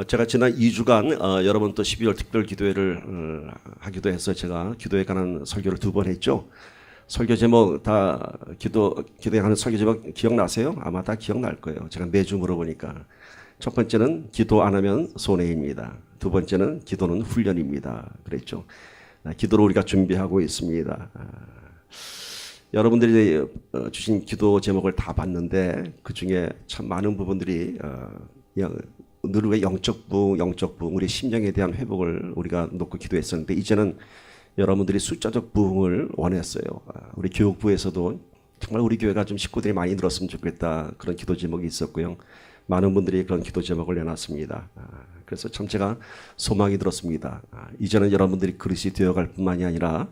제가 지난 2주간 여러분 또 12월 특별 기도회를 하기도 해서 제가 기도에 관한 설교를 2번 했죠. 설교 제목 다 기도에 관한 설교 제목 기억나세요? 아마 다 기억날 거예요. 제가 매주 물어보니까. 첫 번째는 기도 안 하면 손해입니다. 두 번째는 기도는 훈련입니다. 그랬죠. 기도를 우리가 준비하고 있습니다. 여러분들이 주신 기도 제목을 다 봤는데 그 중에 참 많은 부분들이 늘 우리가 영적 부흥, 우리 심령에 대한 회복을 우리가 놓고 기도했었는데 이제는 여러분들이 숫자적 부흥을 원했어요. 우리 교육부에서도 정말 우리 교회가 좀 식구들이 많이 늘었으면 좋겠다 그런 기도 제목이 있었고요. 많은 분들이 그런 기도 제목을 내놨습니다. 그래서 참 제가 소망이 들었습니다. 이제는 여러분들이 그릇이 되어갈 뿐만이 아니라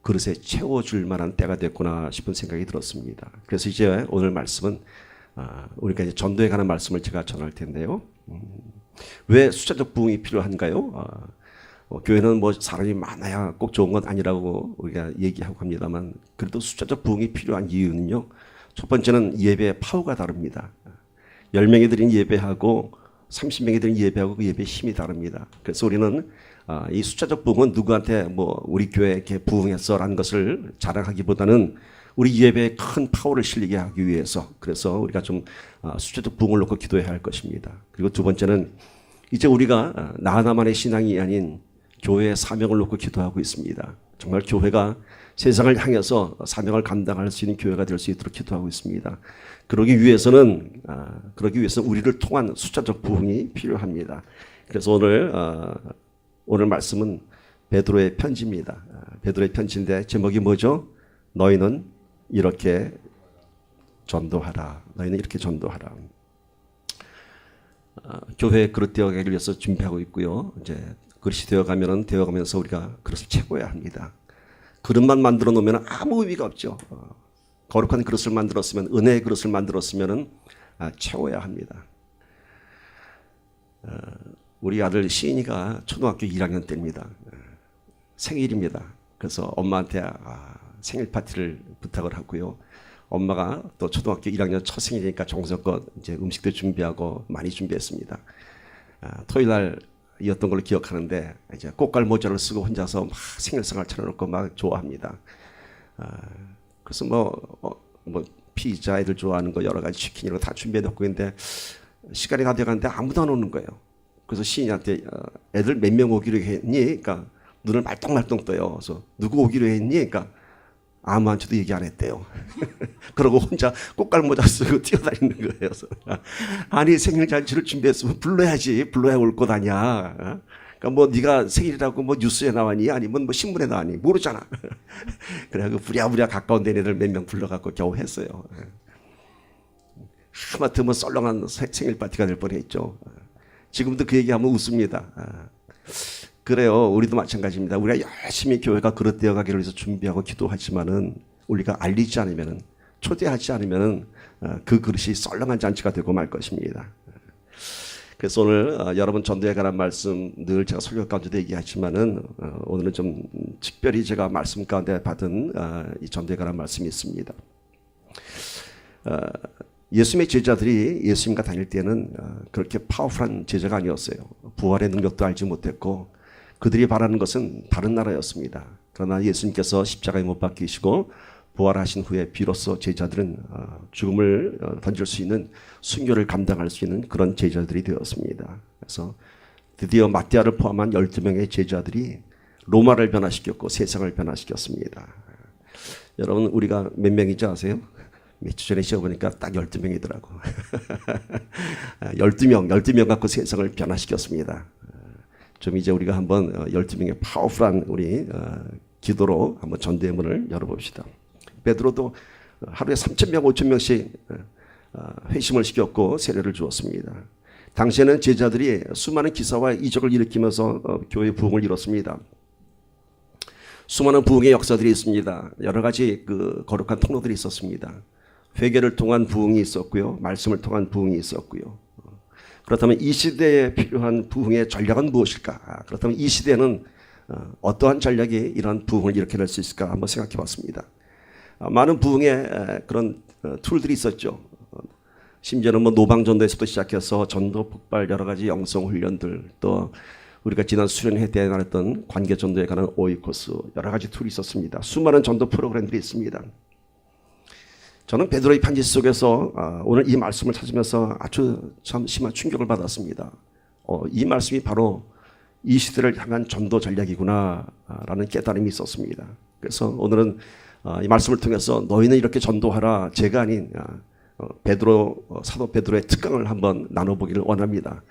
그릇에 채워줄 만한 때가 됐구나 싶은 생각이 들었습니다. 그래서 이제 오늘 말씀은 우리가 이제 전도에 관한 말씀을 제가 전할 텐데요. 왜 숫자적 부흥이 필요한가요? 교회는 뭐 사람이 많아야 꼭 좋은 건 아니라고 우리가 얘기하고 합니다만 그래도 숫자적 부흥이 필요한 이유는요. 첫 번째는 예배의 파워가 다릅니다. 10명이 드린 예배하고 30명이 드린 예배하고 그 예배의 힘이 다릅니다. 그래서 우리는 이 숫자적 부흥은 누구한테 뭐 우리 교회 이렇게 부흥했어라는 것을 자랑하기보다는 우리 예배에 큰 파워를 실리게 하기 위해서 그래서 우리가 좀 숫자적 부흥을 놓고 기도해야 할 것입니다. 그리고 두 번째는 이제 우리가 나 하나만의 신앙이 아닌 교회의 사명을 놓고 기도하고 있습니다. 정말 교회가 세상을 향해서 사명을 감당할 수 있는 교회가 될 수 있도록 기도하고 있습니다. 그러기 위해서는 우리를 통한 숫자적 부흥이 필요합니다. 그래서 오늘 말씀은 베드로의 편지입니다. 베드로의 편지인데 제목이 뭐죠? 너희는 이렇게 전도하라. 너희는 이렇게 전도하라. 교회 그릇 되어가기 위해서 준비하고 있고요. 이제 그릇이 되어가면서 우리가 그릇을 채워야 합니다. 그릇만 만들어 놓으면 아무 의미가 없죠. 거룩한 그릇을 만들었으면 은혜의 그릇을 만들었으면 채워야 합니다. 우리 아들 시인이가 초등학교 1학년 때입니다. 생일입니다. 그래서 엄마한테 생일 파티를 부탁을 하고요. 엄마가 또 초등학교 1학년 첫 생일이니까 정성껏 이제 음식도 준비하고 많이 준비했습니다. 토요일 날이었던 걸로 기억하는데 이제 꽃갈 모자를 쓰고 혼자서 막 생일상을 차려놓고 막 좋아합니다. 그래서 뭐 피자 애들 좋아하는 거 여러 가지 치킨이라고 다 준비해놓고 있는데 시간이 다 돼가는데 아무도 안 오는 거예요. 그래서 시인한테 애들 몇 명 오기로 했니? 그러니까 눈을 말똥말똥 떠요. 그래서 누구 오기로 했니? 그러니까 아무한테도 얘기 안 했대요. 그러고 혼자 꽃갈 모자 쓰고 뛰어다니는 거예요. 그래서 아니 생일 잔치를 준비했으면 불러야 올 것 아니야. 그러니까 뭐 네가 생일이라고 뭐 뉴스에 나왔니? 아니면 뭐 신문에 나왔니? 모르잖아. 그래갖고 부랴부랴 가까운 데는 애들 몇 명 불러갖고 겨우 했어요. 하마터면 썰렁한 생일 파티가 될 뻔했죠. 지금도 그 얘기하면 웃습니다. 그래요. 우리도 마찬가지입니다. 우리가 열심히 교회가 그릇되어 가기를 위해서 준비하고 기도하지만은 우리가 알리지 않으면은 초대하지 않으면은 그 그릇이 썰렁한 잔치가 되고 말 것입니다. 그래서 오늘 여러분 전도에 관한 말씀 늘 제가 설교 가운데도 얘기하지만은 오늘은 좀 특별히 제가 말씀 가운데 받은 이 전도에 관한 말씀이 있습니다. 예수님의 제자들이 예수님과 다닐 때는 그렇게 파워풀한 제자가 아니었어요. 부활의 능력도 알지 못했고 그들이 바라는 것은 다른 나라였습니다. 그러나 예수님께서 십자가에 못 박히시고 부활하신 후에 비로소 제자들은 죽음을 던질 수 있는 순교를 감당할 수 있는 그런 제자들이 되었습니다. 그래서 드디어 마띠아를 포함한 12명의 제자들이 로마를 변화시켰고 세상을 변화시켰습니다. 여러분 우리가 몇 명인지 아세요? 몇 주 전에 시어보니까 딱 12명이더라고. 12명 갖고 세상을 변화시켰습니다. 좀 이제 우리가 한번 12명의 파워풀한 우리 기도로 한번 전도의 문을 열어봅시다. 베드로도 하루에 3,000명, 5,000명씩 회심을 시켰고 세례를 주었습니다. 당시에는 제자들이 수많은 기사와 이적을 일으키면서 교회 부흥을 이뤘습니다. 수많은 부흥의 역사들이 있습니다. 여러 가지 그 거룩한 통로들이 있었습니다. 회개를 통한 부흥이 있었고요. 말씀을 통한 부흥이 있었고요. 그렇다면 이 시대에 필요한 부흥의 전략은 무엇일까? 그렇다면 이 시대는 어떠한 전략이 이러한 부흥을 일으켜낼 수 있을까? 한번 생각해 봤습니다. 많은 부흥의 그런 툴들이 있었죠. 심지어는 뭐 노방전도에서부터 시작해서 전도 폭발 여러 가지 영성 훈련들, 또 우리가 지난 수련회 때 나눴던 관계 전도에 관한 오이코스 여러 가지 툴이 있었습니다. 수많은 전도 프로그램들이 있습니다. 저는 베드로의 편지 속에서 오늘 이 말씀을 찾으면서 아주 참 심한 충격을 받았습니다. 이 말씀이 바로 이 시대를 향한 전도 전략이구나 라는 깨달음이 있었습니다. 그래서 오늘은 이 말씀을 통해서 너희는 이렇게 전도하라, 제가 아닌 사도 베드로의 특강을 한번 나눠보기를 원합니다.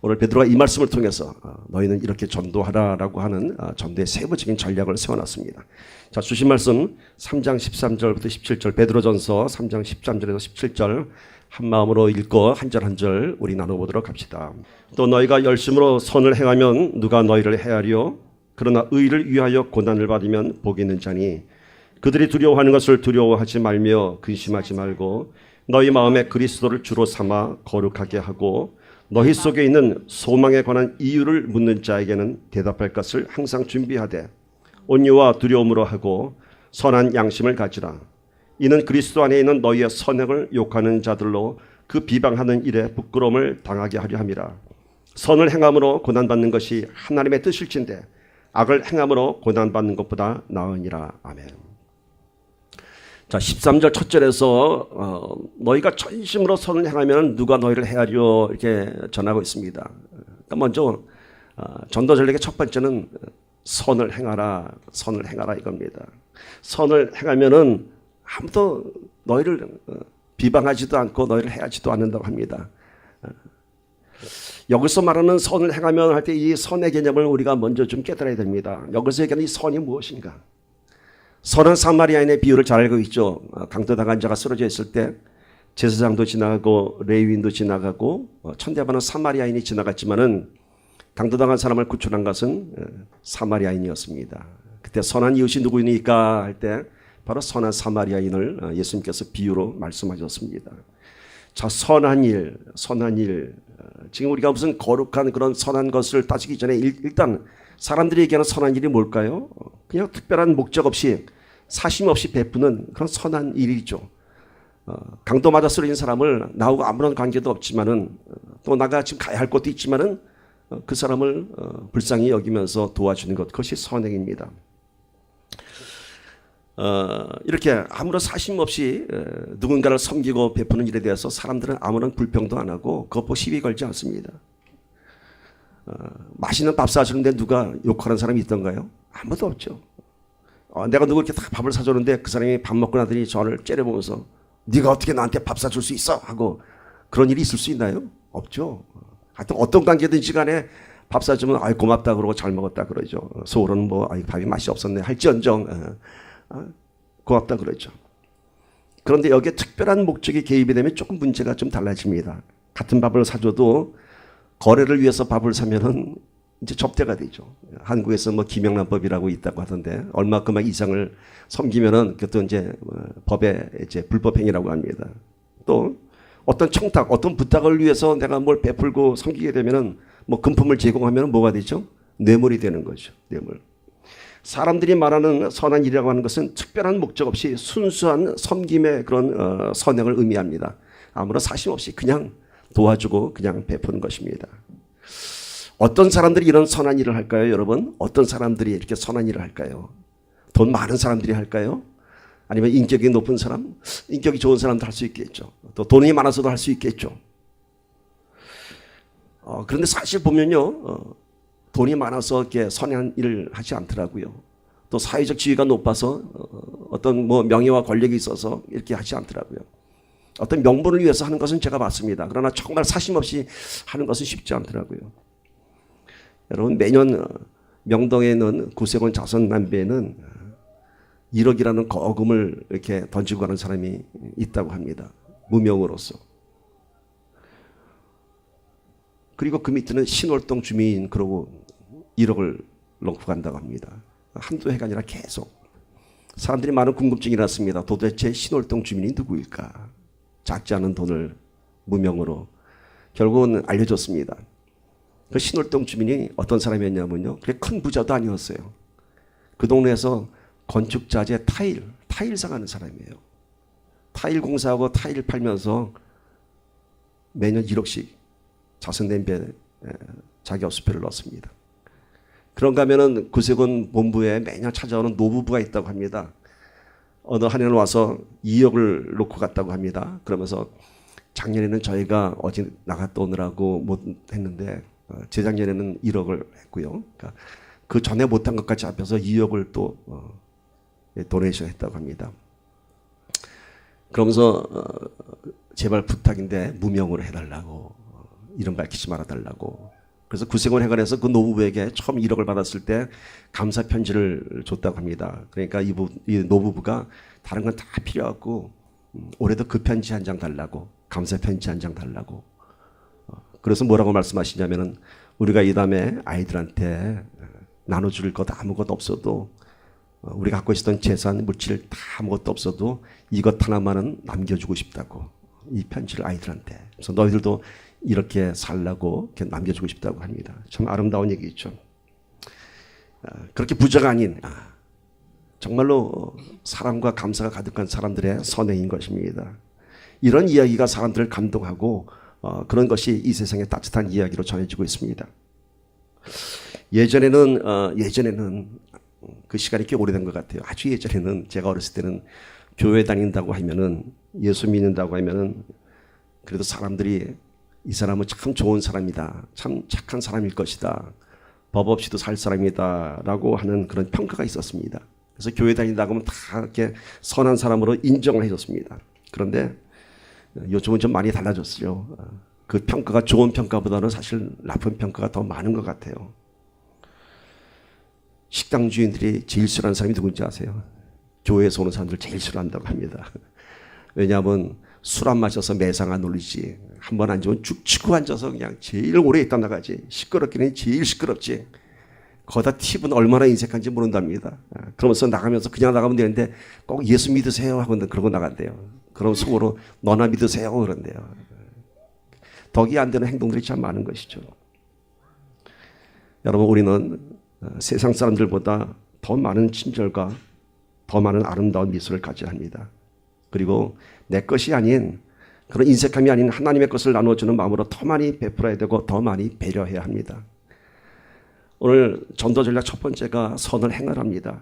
오늘 베드로가 이 말씀을 통해서 너희는 이렇게 전도하라라고 하는 전도의 세부적인 전략을 세워놨습니다. 자, 주신 말씀 3장 13절부터 17절, 베드로전서 3장 13절에서 17절 한 마음으로 읽고 한 절 한 절 우리 나눠보도록 합시다. 또 너희가 열심으로 선을 행하면 누가 너희를 해하리요? 그러나 의를 위하여 고난을 받으면 복이 있는 자니 그들이 두려워하는 것을 두려워하지 말며 근심하지 말고 너희 마음에 그리스도를 주로 삼아 거룩하게 하고 너희 속에 있는 소망에 관한 이유를 묻는 자에게는 대답할 것을 항상 준비하되 온유와 두려움으로 하고 선한 양심을 가지라. 이는 그리스도 안에 있는 너희의 선행을 욕하는 자들로 그 비방하는 일에 부끄러움을 당하게 하려 함이라. 선을 행함으로 고난받는 것이 하나님의 뜻일진데 악을 행함으로 고난받는 것보다 나으니라. 아멘. 자, 13절 첫 절에서 너희가 전심으로 선을 행하면 누가 너희를 해하리요 이렇게 전하고 있습니다. 그러니까 먼저 전도 전략의 첫 번째는 선을 행하라, 선을 행하라 이겁니다. 선을 행하면은 아무도 너희를 비방하지도 않고 너희를 해하지도 않는다고 합니다. 여기서 말하는 선을 행하면 할 때 이 선의 개념을 우리가 먼저 좀 깨달아야 됩니다. 여기서 얘기하는 이 선이 무엇인가? 선한 사마리아인의 비유를 잘 알고 있죠. 강도당한 자가 쓰러져 있을 때 제사장도 지나가고 레위인도 지나가고 천대받은 사마리아인이 지나갔지만은 강도당한 사람을 구출한 것은 사마리아인이었습니다. 그때 선한 이웃이 누구입니까? 할 때 바로 선한 사마리아인을 예수님께서 비유로 말씀하셨습니다. 자, 선한 일. 지금 우리가 무슨 거룩한 그런 선한 것을 따지기 전에 일단 사람들이 얘기하는 선한 일이 뭘까요? 그냥 특별한 목적 없이 사심 없이 베푸는 그런 선한 일이죠. 강도 맞아 쓰러진 사람을 나하고 아무런 관계도 없지만은 또 나가 지금 가야 할 곳도 있지만은 그 사람을 불쌍히 여기면서 도와주는 것, 그것이 선행입니다. 이렇게 아무런 사심 없이 누군가를 섬기고 베푸는 일에 대해서 사람들은 아무런 불평도 안 하고 그것보 시비 걸지 않습니다. 맛있는 밥 사주는데 누가 욕하는 사람이 있던가요? 아무도 없죠. 내가 누구 이렇게 다 밥을 사줬는데 그 사람이 밥 먹고 나더니 저를 째려보면서 네가 어떻게 나한테 밥 사줄 수 있어? 하고 그런 일이 있을 수 있나요? 없죠. 하여튼 어떤 관계든지 간에 밥 사주면 아이 고맙다 그러고 잘 먹었다 그러죠. 속으로는 뭐 아이 밥이 맛이 없었네 할지언정 고맙다 그러죠. 그런데 여기에 특별한 목적이 개입이 되면 조금 문제가 좀 달라집니다. 같은 밥을 사줘도 거래를 위해서 밥을 사면은 이제 접대가 되죠. 한국에서 뭐 김영란법이라고 있다고 하던데 얼마큼만 이상을 섬기면은 그것도 이제 법의 이제 불법행위라고 합니다. 또 어떤 청탁, 어떤 부탁을 위해서 내가 뭘 베풀고 섬기게 되면은 뭐 금품을 제공하면은 뭐가 되죠? 뇌물이 되는 거죠. 뇌물. 사람들이 말하는 선한 일이라고 하는 것은 특별한 목적 없이 순수한 섬김의 그런 선행을 의미합니다. 아무런 사심 없이 그냥 도와주고 그냥 베푸는 것입니다. 어떤 사람들이 이런 선한 일을 할까요, 여러분? 어떤 사람들이 이렇게 선한 일을 할까요? 돈 많은 사람들이 할까요? 아니면 인격이 높은 사람? 인격이 좋은 사람도 할 수 있겠죠. 또 돈이 많아서도 할 수 있겠죠. 그런데 사실 보면요, 돈이 많아서 이렇게 선한 일을 하지 않더라고요. 또 사회적 지위가 높아서 어떤 뭐 명예와 권력이 있어서 이렇게 하지 않더라고요. 어떤 명분을 위해서 하는 것은 제가 봤습니다. 그러나 정말 사심 없이 하는 것은 쉽지 않더라고요. 여러분, 매년 명동에 있는 구세군 자선남배에는 1억이라는 거금을 이렇게 던지고 가는 사람이 있다고 합니다. 무명으로서. 그리고 그 밑에는 신월동 주민 그러고 1억을 넣고 간다고 합니다. 한두 해가 아니라 계속. 사람들이 많은 궁금증이 났습니다. 도대체 신월동 주민이 누구일까? 작지 않은 돈을 무명으로. 결국은 알려졌습니다. 그 신월동 주민이 어떤 사람이었냐면요, 그게 큰 부자도 아니었어요. 그 동네에서 건축자재 타일 사가는 사람이에요. 타일 공사하고 타일 팔면서 매년 1억씩 자선 냄비에 자기 업수표를 넣습니다. 그런가 하면은 구세군 본부에 매년 찾아오는 노부부가 있다고 합니다. 어느 한 해는 와서 2억을 놓고 갔다고 합니다. 그러면서 작년에는 저희가 어디 나갔다 오느라고 못 했는데 재작년에는 1억을 했고요. 그러니까 그 전에 못한 것까지 합해서 2억을 또 도네이션 했다고 합니다. 그러면서 제발 부탁인데 무명으로 해달라고, 이름 밝히지 말아달라고. 그래서 구세군 회관에서 그 노부부에게 처음 1억을 받았을 때 감사 편지를 줬다고 합니다. 그러니까 이 노부부가 다른 건 다 필요 없고 올해도 그 편지 한 장 달라고, 감사 편지 한 장 달라고. 그래서 뭐라고 말씀하시냐면은 우리가 이 다음에 아이들한테 나눠줄 것 아무것도 없어도, 우리가 갖고 있었던 재산 물질 다 아무것도 없어도 이것 하나만은 남겨주고 싶다고, 이 편지를 아이들한테. 그래서 너희들도 이렇게 살라고 이렇게 남겨주고 싶다고 합니다. 참 아름다운 얘기죠. 그렇게 부자가 아닌 정말로 사랑과 감사가 가득한 사람들의 선행인 것입니다. 이런 이야기가 사람들을 감동하고 그런 것이 이 세상의 따뜻한 이야기로 전해지고 있습니다. 예전에는 그 시간이 꽤 오래된 것 같아요. 아주 예전에는, 제가 어렸을 때는 교회 다닌다고 하면은, 예수 믿는다고 하면은 그래도 사람들이 이 사람은 참 좋은 사람이다, 참 착한 사람일 것이다, 법 없이도 살 사람이다 라고 하는 그런 평가가 있었습니다. 그래서 교회 다닌다고 하면 다 이렇게 선한 사람으로 인정을 해줬습니다. 그런데 요즘은 좀 많이 달라졌어요. 그 평가가 좋은 평가보다는 사실 나쁜 평가가 더 많은 것 같아요. 식당 주인들이 제일 싫어하는 사람이 누군지 아세요? 교회에서 오는 사람들 제일 싫어한다고 합니다. 왜냐하면 술 안 마셔서 매상 안 올리지, 한 번 앉으면 죽치고 앉아서 그냥 제일 오래 있다 나가지, 시끄럽기는 제일 시끄럽지, 거기다 팁은 얼마나 인색한지 모른답니다. 그러면서 나가면서 그냥 나가면 되는데 꼭 예수 믿으세요 하고 그러고 나간대요. 그럼 속으로 너나 믿으세요 그런대요. 덕이 안 되는 행동들이 참 많은 것이죠. 여러분, 우리는 세상 사람들보다 더 많은 친절과 더 많은 아름다운 미소를 가져야 합니다. 그리고 내 것이 아닌, 그런 인색함이 아닌 하나님의 것을 나누어주는 마음으로 더 많이 베풀어야 되고 더 많이 배려해야 합니다. 오늘 전도 전략 첫 번째가 선을 행하랍니다.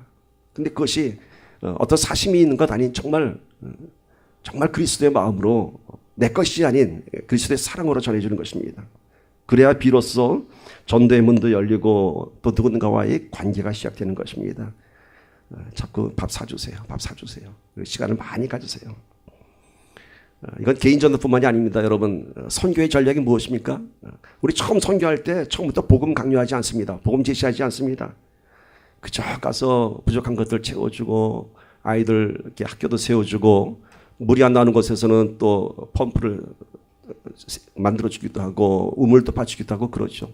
근데 그것이 어떤 사심이 있는 것 아닌 정말 그리스도의 마음으로, 내 것이 아닌 그리스도의 사랑으로 전해주는 것입니다. 그래야 비로소 전도의 문도 열리고 또 누군가와의 관계가 시작되는 것입니다. 자꾸 밥 사주세요. 밥 사주세요. 시간을 많이 가지세요. 이건 개인 전도뿐만이 아닙니다. 여러분, 선교의 전략이 무엇입니까? 우리 처음 선교할 때 처음부터 복음 강요하지 않습니다. 복음 제시하지 않습니다. 그저 가서 부족한 것들 채워주고, 아이들 이렇게 학교도 세워주고, 물이 안 나오는 곳에서는 또 펌프를 만들어주기도 하고 우물도 받치기도 하고 그러죠.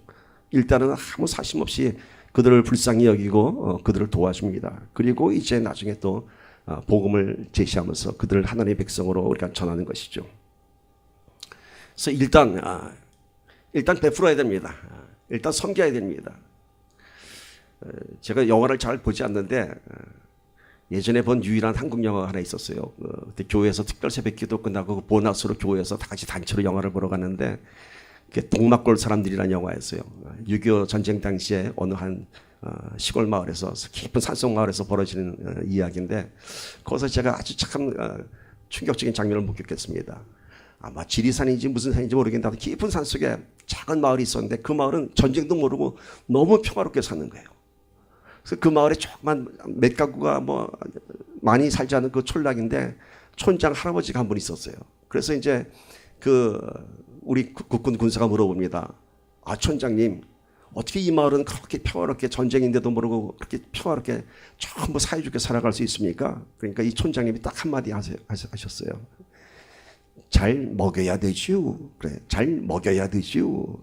일단은 아무 사심 없이 그들을 불쌍히 여기고 그들을 도와줍니다. 그리고 이제 나중에 또 복음을 제시하면서 그들을 하나님의 백성으로 우리가 전하는 것이죠. 그래서 일단 베풀어야 됩니다. 일단 섬겨야 됩니다. 제가 영화를 잘 보지 않는데 예전에 본 유일한 한국 영화가 하나 있었어요. 그때 교회에서 특별 새벽기도 끝나고 그 보너스로 교회에서 다 같이 단체로 영화를 보러 갔는데, 그게 동막골 사람들이라는 영화였어요. 6.25 전쟁 당시에 어느 한 시골 마을에서, 깊은 산속 마을에서 벌어지는 이야기인데, 거기서 제가 아주 참 충격적인 장면을 목격했습니다. 아마 지리산인지 무슨 산인지 모르겠는데 깊은 산속에 작은 마을이 있었는데, 그 마을은 전쟁도 모르고 너무 평화롭게 사는 거예요. 그래서 그 마을에 조그만 몇 가구가 뭐 많이 살지 않은 그 촌락인데, 촌장 할아버지가 한 분 있었어요. 그래서 이제 우리 국군 군사가 물어봅니다. 아, 촌장님, 어떻게 이 마을은 그렇게 평화롭게, 전쟁인데도 모르고 그렇게 평화롭게 전부 사이좋게 살아갈 수 있습니까? 그러니까 이 촌장님이 딱 한마디 하셨어요. 잘 먹여야 되지요. 그래, 잘 먹여야 되지요.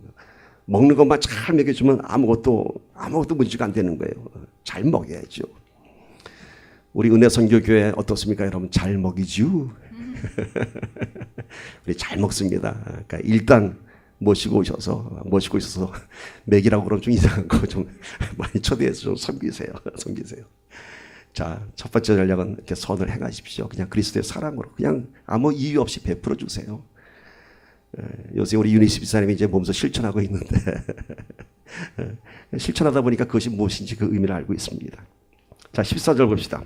먹는 것만 잘 먹여주면 아무것도 문제가 안 되는 거예요. 잘 먹여야죠. 우리 은혜선교교회 어떻습니까, 여러분? 잘 먹이지요. 우리 잘 먹습니다. 그러니까 일단 모시고 있어서 먹이라고 그러면 좀 이상한 거 좀 많이 초대해서 좀 섬기세요. 자, 첫 번째 전략은 이렇게 선을 행하십시오. 그냥 그리스도의 사랑으로 그냥 아무 이유 없이 베풀어 주세요. 요새 우리 유니스 집사님이 이제 몸소 실천하고 있는데 실천하다 보니까 그것이 무엇인지 그 의미를 알고 있습니다. 자, 14절 봅시다.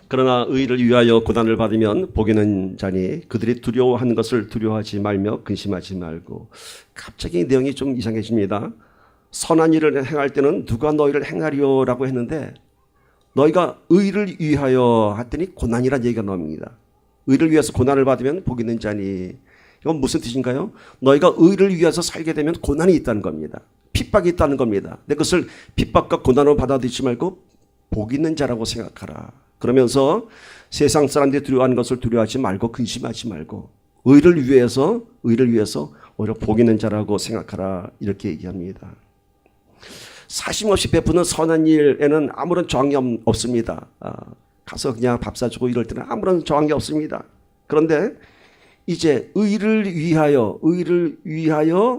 그러나 의를 위하여 고난을 받으면 복이 있는 자니 그들이 두려워하는 것을 두려워하지 말며 근심하지 말고. 갑자기 내용이 좀 이상해집니다. 선한 일을 행할 때는 누가 너희를 행하리요라고 했는데 너희가 의를 위하여 했더니 고난이라는 얘기가 나옵니다. 의를 위해서 고난을 받으면 복이 있는 자니. 이건 무슨 뜻인가요? 너희가 의를 위해서 살게 되면 고난이 있다는 겁니다. 핍박이 있다는 겁니다. 근데 그것을 핍박과 고난으로 받아들이지 말고 복 있는 자라고 생각하라. 그러면서 세상 사람들이 두려워하는 것을 두려워하지 말고 근심하지 말고 의를 위해서 오히려 복 있는 자라고 생각하라. 이렇게 얘기합니다. 사심없이 베푸는 선한 일에는 아무런 저항이 없습니다. 가서 그냥 밥 사주고 이럴 때는 아무런 저항이 없습니다. 그런데 이제 의를 위하여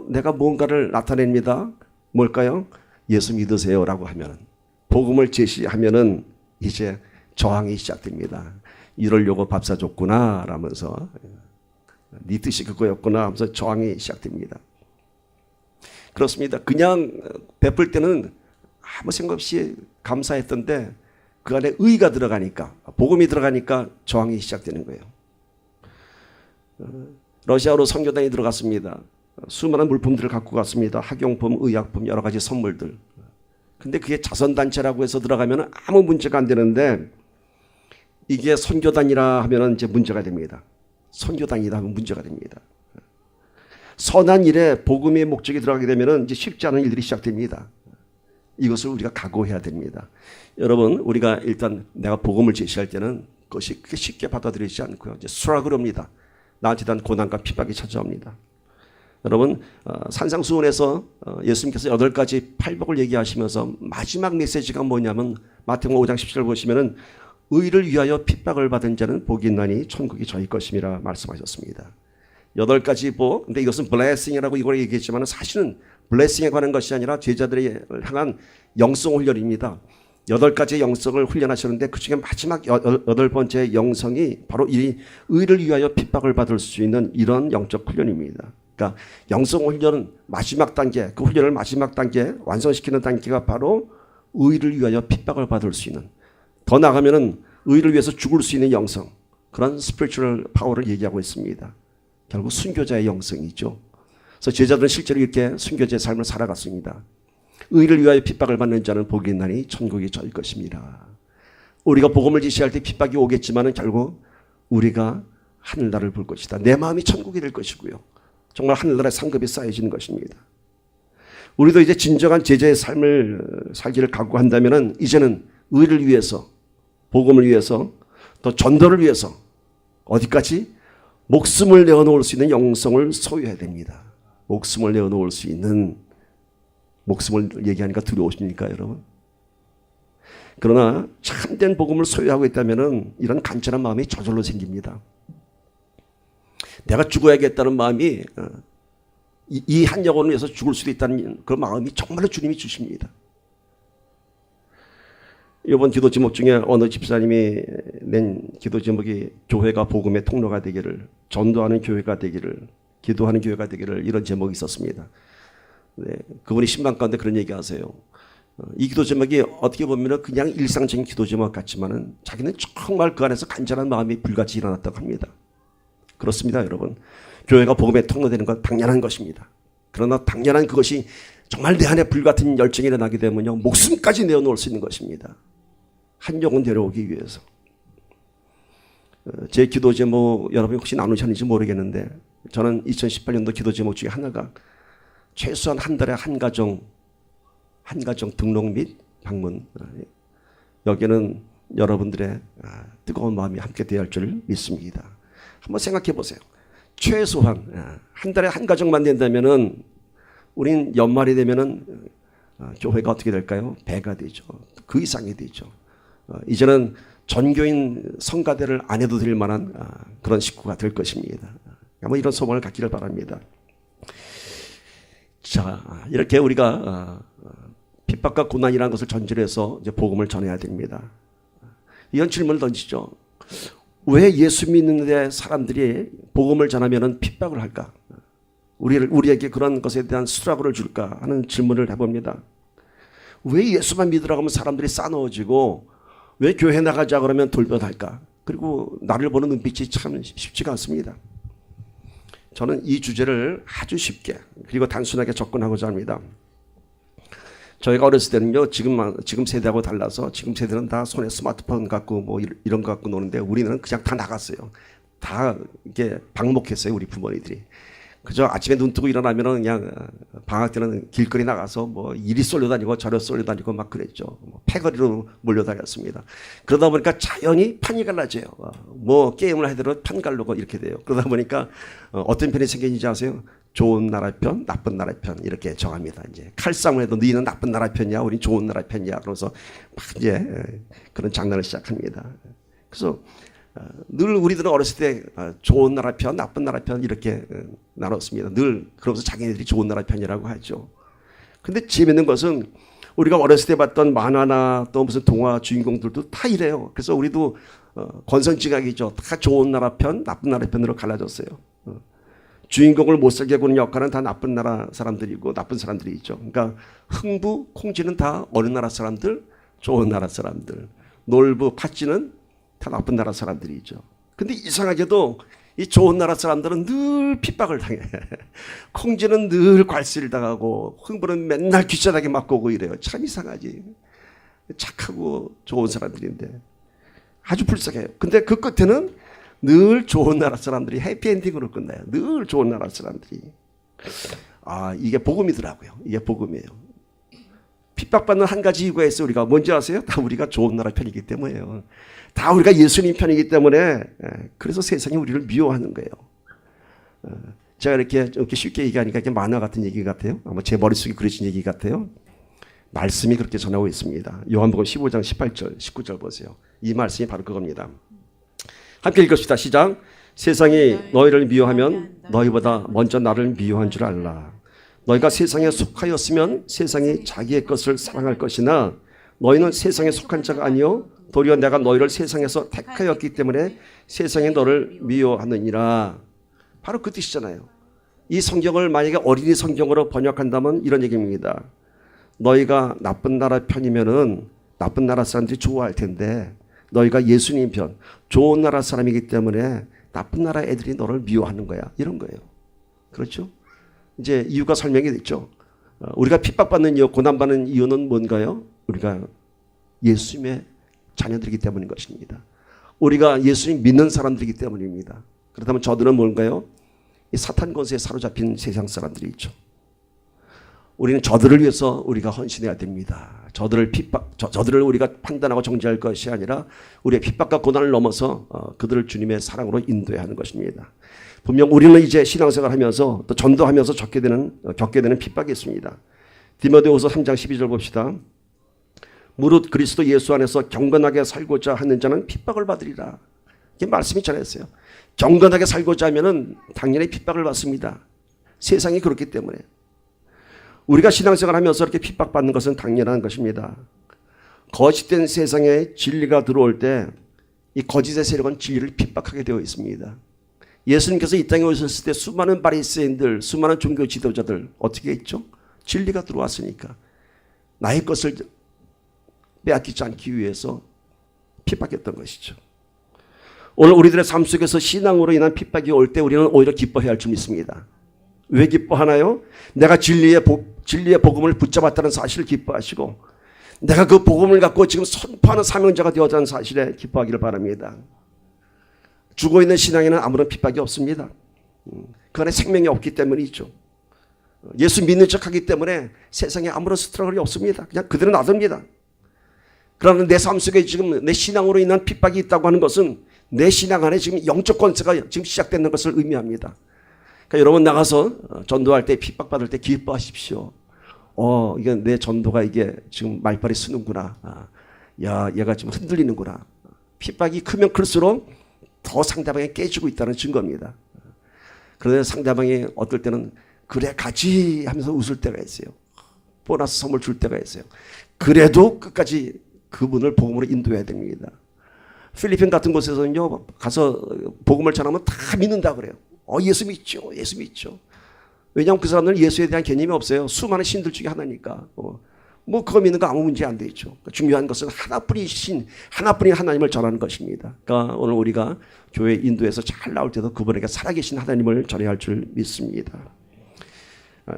내가 뭔가를 나타냅니다. 뭘까요? 예수 믿으세요라고 하면, 복음을 제시하면은 이제 저항이 시작됩니다. 이러려고 밥 사줬구나 라면서, 네 뜻이 그거였구나 하면서 저항이 시작됩니다. 그렇습니다. 그냥 베풀 때는 아무 생각 없이 감사했던데 그 안에 의가 들어가니까, 복음이 들어가니까 저항이 시작되는 거예요. 러시아로 선교단이 들어갔습니다. 수많은 물품들을 갖고 갔습니다. 학용품, 의약품, 여러 가지 선물들. 근데 그게 자선단체라고 해서 들어가면 아무 문제가 안 되는데 이게 선교단이라 하면 이제 문제가 됩니다. 선교단이다 하면 문제가 됩니다. 선한 일에 복음의 목적이 들어가게 되면 이제 쉽지 않은 일들이 시작됩니다. 이것을 우리가 각오해야 됩니다. 여러분, 우리가 일단 내가 복음을 제시할 때는 그것이 그렇게 쉽게 받아들이지 않고요. 이제 수락을 나한테 대한 고난과 핍박이 찾아옵니다. 여러분, 산상수훈에서 예수님께서 8가지 팔복을 얘기하시면서 마지막 메시지가 뭐냐면 마태복음 5장 17절 보시면은 의를 위하여 핍박을 받은 자는 복이 있나니 천국이 저희 것임이라 말씀하셨습니다. 8가지 복, 근데 이것은 블레싱이라고 이걸 얘기했지만 사실은 블레싱에 관한 것이 아니라 제자들이 향한 영성 훈련입니다. 8가지 영성을 훈련하셨는데 그 중에 마지막 8번째 영성이 바로 이 의를 위하여 핍박을 받을 수 있는 이런 영적 훈련입니다. 그러니까 영성 훈련은 마지막 단계, 그 훈련을 마지막 단계 완성시키는 단계가 바로 의를 위하여 핍박을 받을 수 있는, 더 나아가면은 의를 위해서 죽을 수 있는 영성, 그런 스피리추얼 파워를 얘기하고 있습니다. 결국 순교자의 영성이죠. 그래서 제자들은 실제로 이렇게 순교자의 삶을 살아갔습니다. 의를 위하여 핍박을 받는 자는 복이 있나니 천국이 저희 것입니다. 우리가 복음을 제시할 때 핍박이 오겠지만 결국 우리가 하늘나라를 볼 것이다. 내 마음이 천국이 될 것이고요. 정말 하늘나라의 상급이 쌓여지는 것입니다. 우리도 이제 진정한 제자의 삶을 살기를 각오한다면 이제는 의를 위해서, 복음을 위해서, 또 전도를 위해서 어디까지? 목숨을 내어놓을 수 있는 영성을 소유해야 됩니다. 목숨을 내어놓을 수 있는, 목숨을 얘기하니까 두려우십니까 여러분? 그러나 참된 복음을 소유하고 있다면 이런 간절한 마음이 저절로 생깁니다. 내가 죽어야겠다는 마음이, 이 한 영혼을 위해서 죽을 수도 있다는 그런 마음이 정말로 주님이 주십니다. 이번 기도 제목 중에 어느 집사님이 낸 기도 제목이 교회가 복음의 통로가 되기를, 전도하는 교회가 되기를, 기도하는 교회가 되기를, 이런 제목이 있었습니다. 네, 그분이 신방 가운데 그런 얘기 하세요. 이 기도 제목이 어떻게 보면 그냥 일상적인 기도 제목 같지만은 자기는 정말 그 안에서 간절한 마음이 불같이 일어났다고 합니다. 그렇습니다, 여러분. 교회가 복음의 통로되는 건 당연한 것입니다. 그러나 당연한 그것이 정말 내 안에 불같은 열정이 일어나게 되면요, 목숨까지 내어놓을 수 있는 것입니다. 한 영혼 데려오기 위해서. 제 기도 제목 여러분이 혹시 나누셨는지 모르겠는데 저는 2018년도 기도 제목 중에 하나가 최소한 한 달에 한 가정 등록 및 방문. 여기는 여러분들의 뜨거운 마음이 함께 되어야 할 줄 믿습니다. 한번 생각해 보세요. 최소한 한 달에 한 가정만 된다면은 우린 연말이 되면은 교회가 어떻게 될까요? 배가 되죠. 그 이상이 되죠. 이제는 전교인 성가대를 안 해도 될 만한 그런 식구가 될 것입니다. 아마 이런 소망을 갖기를 바랍니다. 자, 이렇게 우리가 핍박과 고난이라는 것을 전제로 해서 이제 복음을 전해야 됩니다. 이런 질문을 던지죠. 왜 예수 믿는데 사람들이 복음을 전하면 핍박을 할까? 우리에게 그런 것에 대한 수라고를 줄까 하는 질문을 해봅니다. 왜 예수만 믿으라고 하면 사람들이 싸넣어지고 왜 교회 나가자 그러면 돌변할까? 그리고 나를 보는 눈빛이 참 쉽지가 않습니다. 저는 이 주제를 아주 쉽게 그리고 단순하게 접근하고자 합니다. 저희가 어렸을 때는요, 지금 세대하고 달라서 지금 세대는 다 손에 스마트폰 갖고 뭐 이런 거 갖고 노는데 우리는 그냥 다 나갔어요. 다 이게 방목했어요, 우리 부모님들이. 그저 아침에 눈 뜨고 일어나면은 그냥 방학 때는 길거리 나가서 뭐 이리 쏠려다니고 저리 쏠려다니고 막 그랬죠. 뭐 패거리로 몰려다녔습니다. 그러다 보니까 자연히 판이 갈라져요. 뭐 게임을 하더라도 판 갈르고 이렇게 돼요. 그러다 보니까 어떤 편이 생겼는지 아세요? 좋은 나라 편, 나쁜 나라 편 이렇게 정합니다. 이제 칼싸움을 해도 너희는 나쁜 나라 편이야, 우린 좋은 나라 편이야. 그러면서 막 이제 그런 장난을 시작합니다. 그래서 늘 우리들은 어렸을 때 좋은 나라 편, 나쁜 나라 편 이렇게 나눴습니다. 늘 그러면서 자기네들이 좋은 나라 편이라고 하죠. 근데 재밌는 것은 우리가 어렸을 때 봤던 만화나 또 무슨 동화 주인공들도 다 이래요. 그래서 우리도 권선징악이죠. 다 좋은 나라 편, 나쁜 나라 편으로 갈라졌어요. 주인공을 못살게 구는 역할은 다 나쁜 나라 사람들이고 나쁜 사람들이 있죠. 그러니까 흥부, 콩쥐는 다 어느 나라 사람들, 좋은 나라 사람들. 놀부, 팥쥐는 다 나쁜 나라 사람들이죠. 근데 이상하게도 이 좋은 나라 사람들은 늘 핍박을 당해. 콩쥐는 늘 괄시를 당하고 흥부는 맨날 귀찮게 맞고 오고 이래요. 참 이상하지. 착하고 좋은 사람들인데 아주 불쌍해요. 근데 그 끝에는 늘 좋은 나라 사람들이 해피엔딩으로 끝나요. 늘 좋은 나라 사람들이. 이게 복음이더라고요. 이게 복음이에요. 핍박받는 한 가지 이유가 있어요. 우리가 뭔지 아세요? 다 우리가 좋은 나라 편이기 때문에요. 다 우리가 예수님 편이기 때문에 그래서 세상이 우리를 미워하는 거예요. 제가 이렇게 쉽게 얘기하니까 이렇게 만화 같은 얘기 같아요. 아마 제 머릿속에 그려진 얘기 같아요. 말씀이 그렇게 전하고 있습니다. 요한복음 15장 18절 19절 보세요. 이 말씀이 바로 그겁니다. 함께 읽읍시다. 시작. 세상이 너희를 미워하면 너희보다 먼저 나를 미워한 줄 알라. 너희가 세상에 속하였으면 세상이 자기의 것을 사랑할 것이나 너희는 세상에 속한 자가 아니요 도리어 내가 너희를 세상에서 택하였기 때문에 세상이 너를 미워하느니라. 바로 그 뜻이잖아요. 이 성경을 만약에 어린이 성경으로 번역한다면 이런 얘기입니다. 너희가 나쁜 나라 편이면은 나쁜 나라 사람들이 좋아할 텐데 너희가 예수님 편, 좋은 나라 사람이기 때문에 나쁜 나라 애들이 너를 미워하는 거야. 이런 거예요. 그렇죠? 이제 이유가 설명이 됐죠. 우리가 핍박받는 이유, 고난받는 이유는 뭔가요? 우리가 예수님의 자녀들이기 때문인 것입니다. 우리가 예수님 믿는 사람들이기 때문입니다. 그렇다면 저들은 뭔가요? 이 사탄 권세에 사로잡힌 세상 사람들이 있죠. 우리는 저들을 위해서 우리가 헌신해야 됩니다. 저들을 우리가 판단하고 정죄할 것이 아니라 우리의 핍박과 고난을 넘어서 그들을 주님의 사랑으로 인도해야 하는 것입니다. 분명 우리는 이제 신앙생활 하면서 또 전도하면서 겪게 되는 핍박이 있습니다. 디모데후서 3장 12절 봅시다. 무릇 그리스도 예수 안에서 경건하게 살고자 하는 자는 핍박을 받으리라. 이게 말씀이 전했어요. 경건하게 살고자 하면은 당연히 핍박을 받습니다. 세상이 그렇기 때문에. 우리가 신앙생활 하면서 이렇게 핍박받는 것은 당연한 것입니다. 거짓된 세상에 진리가 들어올 때 이 거짓의 세력은 진리를 핍박하게 되어 있습니다. 예수님께서 이 땅에 오셨을 때 수많은 바리새인들, 수많은 종교 지도자들 어떻게 했죠? 진리가 들어왔으니까 나의 것을 빼앗기지 않기 위해서 핍박했던 것이죠. 오늘 우리들의 삶 속에서 신앙으로 인한 핍박이 올 때 우리는 오히려 기뻐해야 할 줄 믿습니다. 왜 기뻐하나요? 내가 진리의 복음을 붙잡았다는 사실을 기뻐하시고 내가 그 복음을 갖고 지금 선포하는 사명자가 되었다는 사실에 기뻐하기를 바랍니다. 죽어있는 신앙에는 아무런 핍박이 없습니다. 그 안에 생명이 없기 때문이죠. 예수 믿는 척하기 때문에 세상에 아무런 스트러글이 없습니다. 그냥 그대로 놔둡니다. 그러나 내 삶 속에 지금 내 신앙으로 인한 핍박이 있다고 하는 것은 내 신앙 안에 지금 영적 권세가 지금 시작되는 것을 의미합니다. 그러니까 여러분 나가서 전도할 때 핍박받을 때 기뻐하십시오. 이게 내 전도가 이게 지금 말빨이 쓰는구나. 야, 얘가 지금 흔들리는구나. 핍박이 크면 클수록 더 상대방이 깨지고 있다는 증거입니다. 그런데 상대방이 어떨 때는 그래 가지 하면서 웃을 때가 있어요. 보너스 선물 줄 때가 있어요. 그래도 끝까지 그분을 복음으로 인도해야 됩니다. 필리핀 같은 곳에서는요, 가서 복음을 전하면 다 믿는다 그래요. 예수 믿죠. 예수 믿죠. 왜냐하면 그 사람들은 예수에 대한 개념이 없어요. 수많은 신들 중에 하나니까. 뭐 그거 믿는 거 아무 문제 안 되죠. 중요한 것은 하나뿐인 신, 하나뿐인 하나님을 전하는 것입니다. 그러니까 오늘 우리가 교회 인도에서 잘 나올 때도 그분에게 살아계신 하나님을 전해야 할 줄 믿습니다.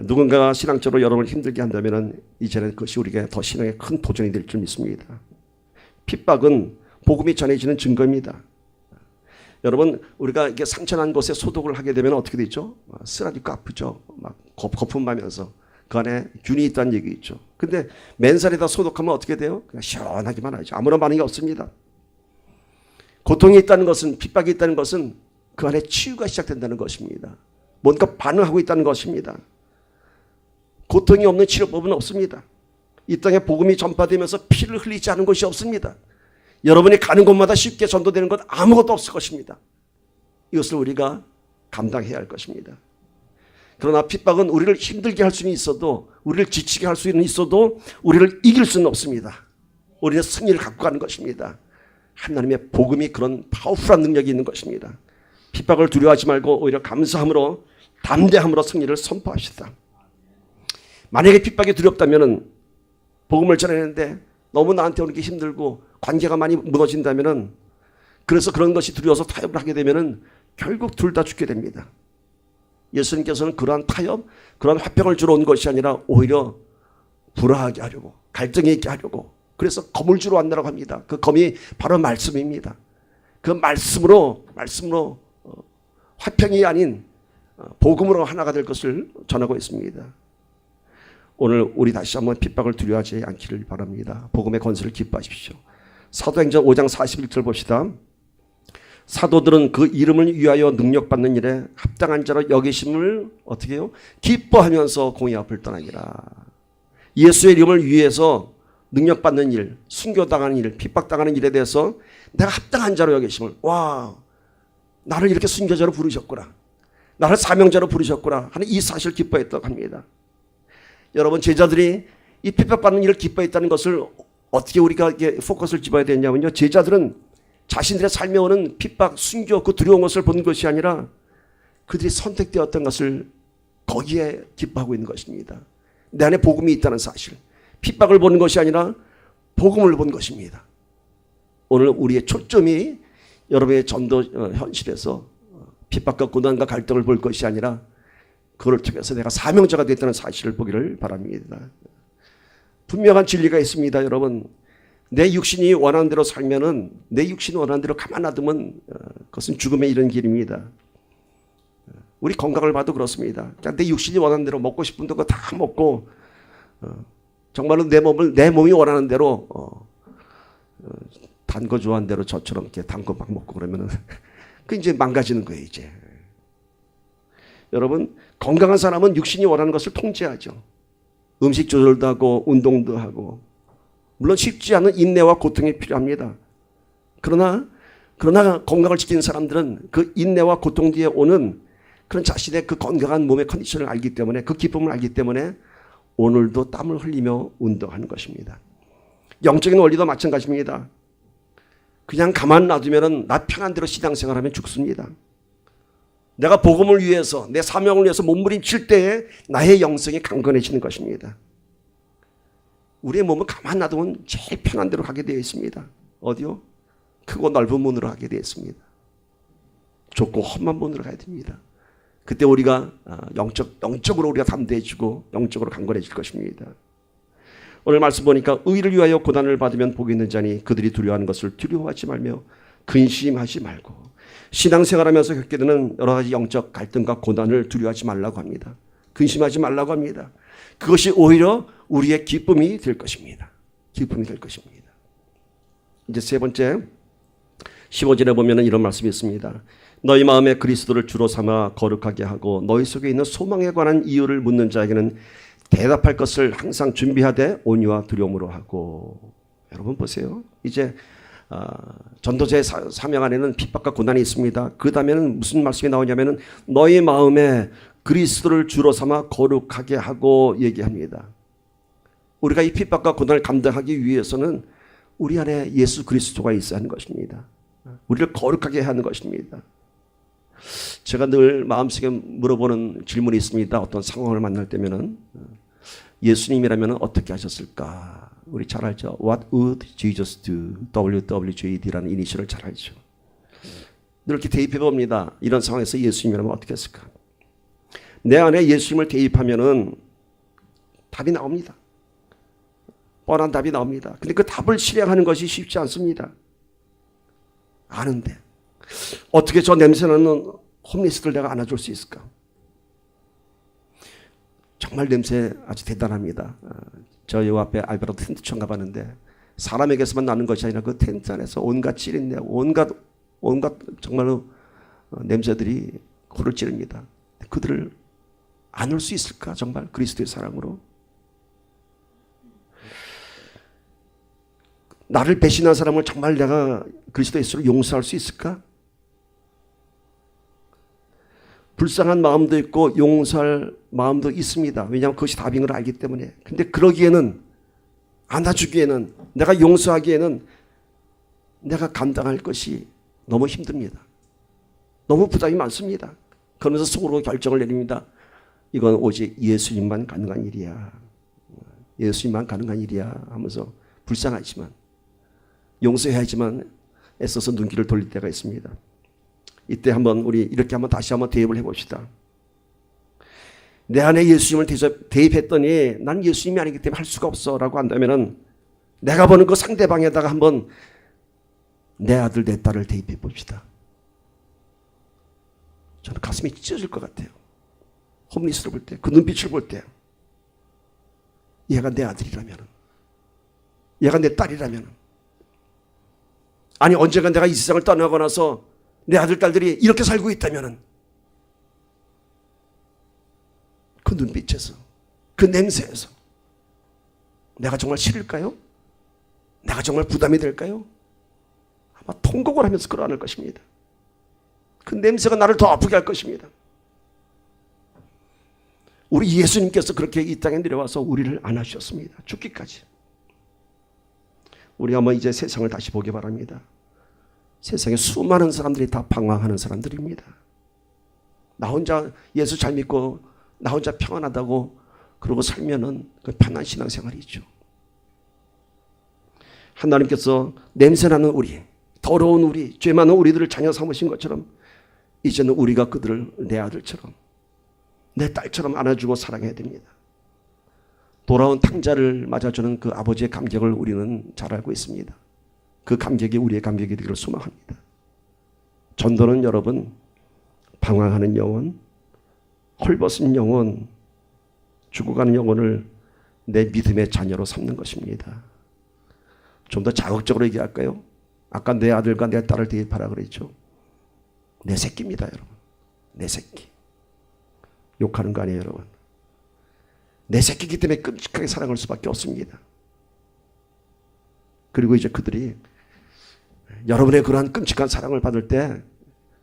누군가가 신앙적으로 여러분을 힘들게 한다면 이제는 그것이 우리에게 더 신앙의 큰 도전이 될 줄 믿습니다. 핍박은 복음이 전해지는 증거입니다. 여러분, 우리가 이게 상처난 곳에 소독을 하게 되면 어떻게 되죠? 쓰라리고 아프죠. 막 거품 나면서 그 안에 균이 있다는 얘기 있죠. 근데 맨살에다 소독하면 어떻게 돼요? 그냥 시원하기만 하죠. 아무런 반응이 없습니다. 고통이 있다는 것은, 핍박이 있다는 것은 그 안에 치유가 시작된다는 것입니다. 뭔가 반응하고 있다는 것입니다. 고통이 없는 치료법은 없습니다. 이 땅에 복음이 전파되면서 피를 흘리지 않은 곳이 없습니다. 여러분이 가는 곳마다 쉽게 전도되는 것 아무것도 없을 것입니다. 이것을 우리가 감당해야 할 것입니다. 그러나 핍박은 우리를 힘들게 할 수는 있어도, 우리를 지치게 할 수는 있어도 우리를 이길 수는 없습니다. 우리는 승리를 갖고 가는 것입니다. 하나님의 복음이 그런 파워풀한 능력이 있는 것입니다. 핍박을 두려워하지 말고 오히려 감사함으로, 담대함으로 승리를 선포합시다. 만약에 핍박이 두렵다면, 복음을 전하는데 너무 나한테 오는 게 힘들고 관계가 많이 무너진다면, 그래서 그런 것이 두려워서 타협을 하게 되면 결국 둘 다 죽게 됩니다. 예수님께서는 그러한 타협, 그러한 화평을 주러 온 것이 아니라 오히려 불화하게 하려고, 갈등이 있게 하려고, 그래서 검을 주러 왔다고 합니다. 그 검이 바로 말씀입니다. 그 말씀으로 화평이 아닌 복음으로 하나가 될 것을 전하고 있습니다. 오늘 우리 다시 한번 핍박을 두려워하지 않기를 바랍니다. 복음의 권세를 기뻐하십시오. 사도행전 5장 41절 봅시다. 사도들은 그 이름을 위하여 능력받는 일에 합당한 자로 여기심을 어떻게 해요? 기뻐하면서 공의 앞을 떠나니라. 예수의 이름을 위해서 능력받는 일, 순교당하는 일, 핍박당하는 일에 대해서 내가 합당한 자로 여기심을, 와, 나를 이렇게 순교자로 부르셨구나, 나를 사명자로 부르셨구나 하는 이 사실을 기뻐했다고 합니다. 여러분, 제자들이 이 핍박받는 일을 기뻐했다는 것을 어떻게 우리가 포커스를 집어야 되냐면요, 제자들은 자신들의 삶에 오는 핍박, 순교, 그 두려운 것을 보는 것이 아니라 그들이 선택되었던 것을 거기에 기뻐하고 있는 것입니다. 내 안에 복음이 있다는 사실, 핍박을 보는 것이 아니라 복음을 본 것입니다. 오늘 우리의 초점이 여러분의 전도 현실에서 핍박과 고난과 갈등을 볼 것이 아니라 그걸 통해서 내가 사명자가 됐다는 사실을 보기를 바랍니다. 분명한 진리가 있습니다. 여러분, 내 육신이 원하는 대로 살면은, 내 육신이 원하는 대로 가만 놔두면 그것은 죽음에 이른 길입니다. 우리 건강을 봐도 그렇습니다. 그냥 내 육신이 원하는 대로 먹고 싶은 거 다 먹고, 정말로 내 몸이 원하는 대로 단 거 좋아하는 대로 저처럼 이렇게 단 거 막 먹고 그러면은 그 이제 망가지는 거예요, 이제. 여러분, 건강한 사람은 육신이 원하는 것을 통제하죠. 음식 조절도 하고 운동도 하고, 물론 쉽지 않은 인내와 고통이 필요합니다. 그러나 건강을 지키는 사람들은 그 인내와 고통 뒤에 오는 그런 자신의 그 건강한 몸의 컨디션을 알기 때문에, 그 기쁨을 알기 때문에 오늘도 땀을 흘리며 운동하는 것입니다. 영적인 원리도 마찬가지입니다. 그냥 가만 놔두면 나 편한 대로 신앙생활하면 죽습니다. 내가 복음을 위해서, 내 사명을 위해서 몸부림칠 때에 나의 영성이 강건해지는 것입니다. 우리의 몸은 가만 놔두면 제일 편한 대로 가게 되어 있습니다. 어디요? 크고 넓은 문으로 가게 되어 있습니다. 좁고 험한 문으로 가야 됩니다. 그때 우리가 영적으로 우리가 담대해지고 영적으로 강건해질 것입니다. 오늘 말씀 보니까 의를 위하여 고난을 받으면 복이 있는 자니 그들이 두려워하는 것을 두려워하지 말며 근심하지 말고, 신앙생활하면서 겪게 되는 여러 가지 영적 갈등과 고난을 두려워하지 말라고 합니다. 근심하지 말라고 합니다. 그것이 오히려 우리의 기쁨이 될 것입니다. 기쁨이 될 것입니다. 이제 세 번째, 15절에 보면 이런 말씀이 있습니다. 너희 마음에 그리스도를 주로 삼아 거룩하게 하고 너희 속에 있는 소망에 관한 이유를 묻는 자에게는 대답할 것을 항상 준비하되 온유와 두려움으로 하고. 여러분 보세요. 이제 전도자의 사명 안에는 핍박과 고난이 있습니다. 그 다음에는 무슨 말씀이 나오냐면은 너희 마음에 그리스도를 주로 삼아 거룩하게 하고 얘기합니다. 우리가 이 핍박과 고난을 감당하기 위해서는 우리 안에 예수 그리스도가 있어야 하는 것입니다. 우리를 거룩하게 하는 것입니다. 제가 늘 마음속에 물어보는 질문이 있습니다. 어떤 상황을 만날 때면은 예수님이라면 어떻게 하셨을까? 우리 잘 알죠. What would Jesus do? WWJD라는 이니셜을 잘 알죠. 늘 이렇게 대입해 봅니다. 이런 상황에서 예수님이라면 어떻게 했을까? 내 안에 예수님을 대입하면은 답이 나옵니다. 뻔한 답이 나옵니다. 근데 그 답을 실행하는 것이 쉽지 않습니다. 아는데 어떻게 저 냄새나는 홈리스들 내가 안아줄 수 있을까? 정말 냄새 아주 대단합니다. 저 요 앞에 알베르토 텐트촌 가봤는데 사람에게서만 나는 것이 아니라 그 텐트 안에서 온갖 찌린내, 온갖 정말로 냄새들이 코를 찌릅니다. 그들을 안을 수 있을까? 정말 그리스도의 사랑으로. 나를 배신한 사람을 정말 내가 그리스도 예수로 용서할 수 있을까? 불쌍한 마음도 있고 용서할 마음도 있습니다. 왜냐하면 그것이 답인 걸 알기 때문에. 근데 그러기에는, 안아주기에는, 내가 용서하기에는 내가 감당할 것이 너무 힘듭니다. 너무 부담이 많습니다. 그러면서 속으로 결정을 내립니다. 이건 오직 예수님만 가능한 일이야. 예수님만 가능한 일이야 하면서 불쌍하지만 용서해야지만 애써서 눈길을 돌릴 때가 있습니다. 이때 한번 우리 이렇게 한번 다시 한번 대입을 해봅시다. 내 안에 예수님을 대입했더니 난 예수님이 아니기 때문에 할 수가 없어 라고 한다면은 내가 보는 그 상대방에다가 한번 내 아들 내 딸을 대입해 봅시다. 저는 가슴이 찢어질 것 같아요. 홈리스를 볼 때, 그 눈빛을 볼 때 얘가 내 아들이라면, 얘가 내 딸이라면, 아니 언젠가 내가 이 세상을 떠나고 나서 내 아들 딸들이 이렇게 살고 있다면 그 눈빛에서, 그 냄새에서 내가 정말 싫을까요? 내가 정말 부담이 될까요? 아마 통곡을 하면서 끌어안을 것입니다. 그 냄새가 나를 더 아프게 할 것입니다. 우리 예수님께서 그렇게 이 땅에 내려와서 우리를 안아주셨습니다. 죽기까지. 우리 한번 이제 세상을 다시 보기 바랍니다. 세상에 수많은 사람들이 다 방황하는 사람들입니다. 나 혼자 예수 잘 믿고 나 혼자 평안하다고 그러고 살면은 그 편한 신앙생활이죠. 하나님께서 냄새나는 우리, 더러운 우리, 죄 많은 우리들을 자녀 삼으신 것처럼 이제는 우리가 그들을 내 아들처럼, 내 딸처럼 안아주고 사랑해야 됩니다. 돌아온 탕자를 맞아주는 그 아버지의 감격을 우리는 잘 알고 있습니다. 그 감격이 우리의 감격이 되기를 소망합니다. 전도는 여러분, 방황하는 영혼, 헐벗은 영혼, 죽어가는 영혼을 내 믿음의 자녀로 삼는 것입니다. 좀 더 자극적으로 얘기할까요? 아까 내 아들과 내 딸을 대입하라 그랬죠. 내 새끼입니다, 여러분. 내 새끼. 욕하는 거 아니에요, 여러분. 내 새끼이기 때문에 끔찍하게 사랑할 수밖에 없습니다. 그리고 이제 그들이 여러분의 그러한 끔찍한 사랑을 받을 때